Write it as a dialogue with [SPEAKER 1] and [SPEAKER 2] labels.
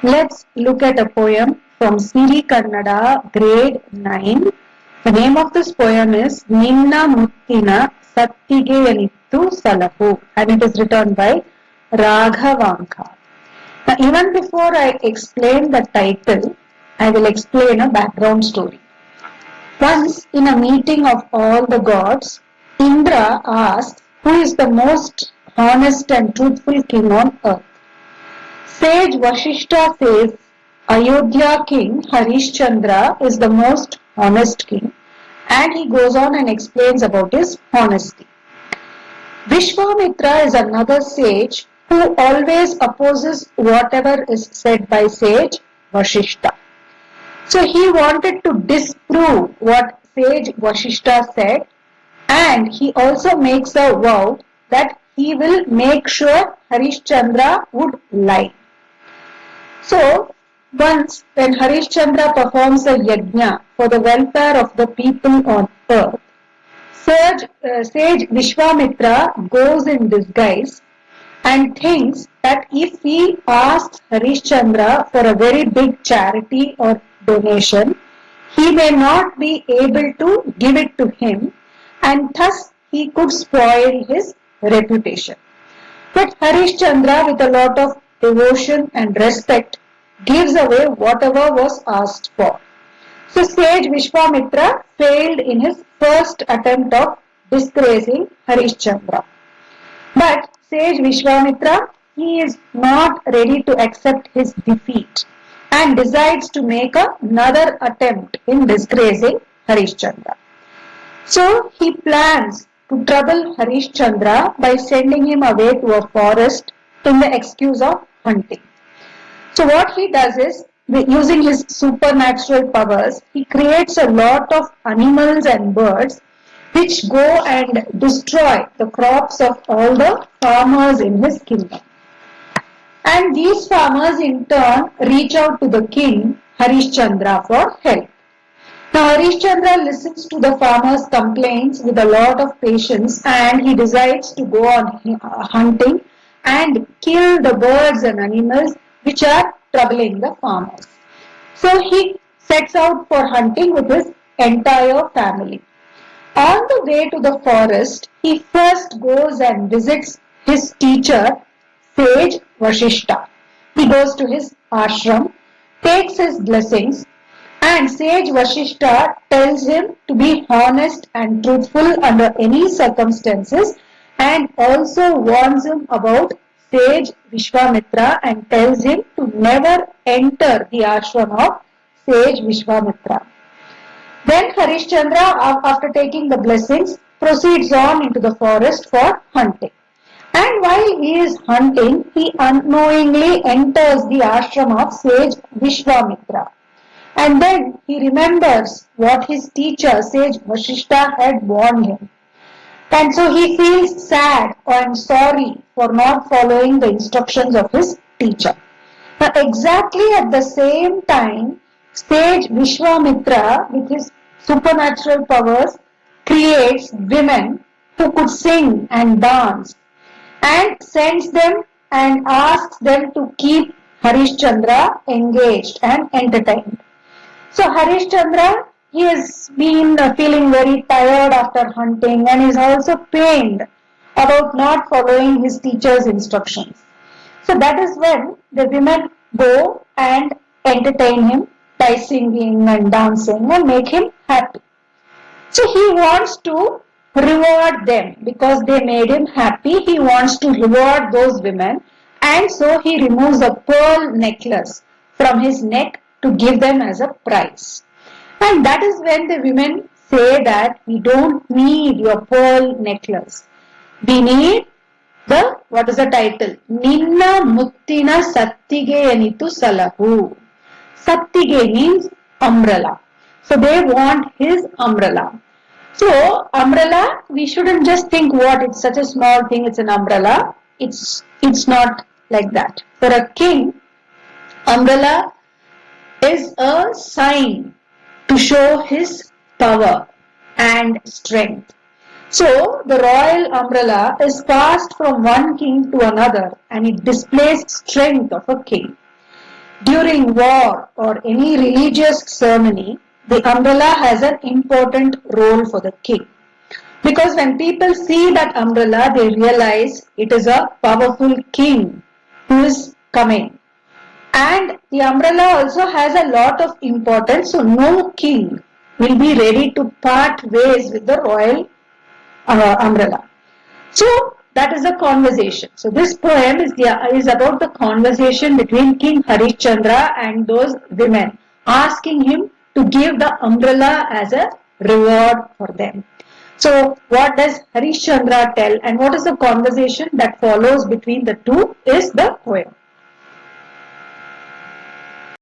[SPEAKER 1] Let's look at a poem from SIRI Kannada, grade 9. The name of this poem is NINNA MUTTINA SATTIGEYANITTU SALAHU, and it is written by Raghavanka. Now, even before I explain the title, I will explain a background story. Once, in a meeting of all the gods, Indra asked who is the most honest and truthful king on earth. Sage Vashishta says Ayodhya king Harishchandra is the most honest king, and he goes on and explains about his honesty. Vishwamitra is another sage who always opposes whatever is said by sage Vashishta. So he wanted to disprove what sage Vashishta said, and he also makes a vow that he will make sure Harishchandra would lie. So, once when Harishchandra performs a yajna for the welfare of the people on earth, sage Vishwamitra goes in disguise and thinks that if he asks Harishchandra for a very big charity or donation, he may not be able to give it to him, and thus he could spoil his reputation. But Harishchandra, with a lot of devotion and respect, gives away whatever was asked for. So sage Vishwamitra failed in his first attempt of disgracing Harishchandra. But sage Vishwamitra, he is not ready to accept his defeat and decides to make another attempt in disgracing Harishchandra. So he plans to trouble Harishchandra by sending him away to a forest in the excuse of hunting. So what he does is, using his supernatural powers, he creates a lot of animals and birds which go and destroy the crops of all the farmers in his kingdom. And these farmers in turn reach out to the king Harishchandra for help. Now Harishchandra listens to the farmers' complaints with a lot of patience, and he decides to go on hunting and kill the birds and animals which are troubling the farmers. So he sets out for hunting with his entire family. On the way to the forest, he first goes and visits his teacher, sage Vashishta. He goes to his ashram, takes his blessings, and sage Vashishta tells him to be honest and truthful under any circumstances, and also warns him about sage Vishwamitra and tells him to never enter the ashram of sage Vishwamitra. Then Harishchandra, after taking the blessings, proceeds on into the forest for hunting. And while he is hunting, he unknowingly enters the ashram of sage Vishwamitra. And then he remembers what his teacher, sage Vashishta, had warned him. And so he feels sad and sorry for not following the instructions of his teacher. Now exactly at the same time, sage Vishwamitra, with his supernatural powers, creates women who could sing and dance, and sends them and asks them to keep Harishchandra engaged and entertained. So Harishchandra, he has been feeling very tired after hunting, and is also pained about not following his teacher's instructions. So that is when the women go and entertain him by singing and dancing and make him happy. So he wants to reward them because they made him happy. He wants to reward those women, and so he removes a pearl necklace from his neck to give them as a prize. And that is when the women say that we don't need your pearl necklace. We need what is the title? Ninna Muttina Sattigeyanittu Salahu. Sattige means umbrella. So they want his umbrella. So umbrella, we shouldn't just think what, it's such a small thing, it's an umbrella. It's not like that. For a king, umbrella is a sign to show his power and strength. So the royal umbrella is passed from one king to another, and it displays strength of a king. During war or any religious ceremony, the umbrella has an important role for the king. Because when people see that umbrella, they realize it is a powerful king who is coming. And the umbrella also has a lot of importance, so no king will be ready to part ways with the royal umbrella. So that is a conversation. So this poem is about the conversation between King Harishchandra and those women, asking him to give the umbrella as a reward for them. So what does Harishchandra tell and what is the conversation that follows between the two is the poem.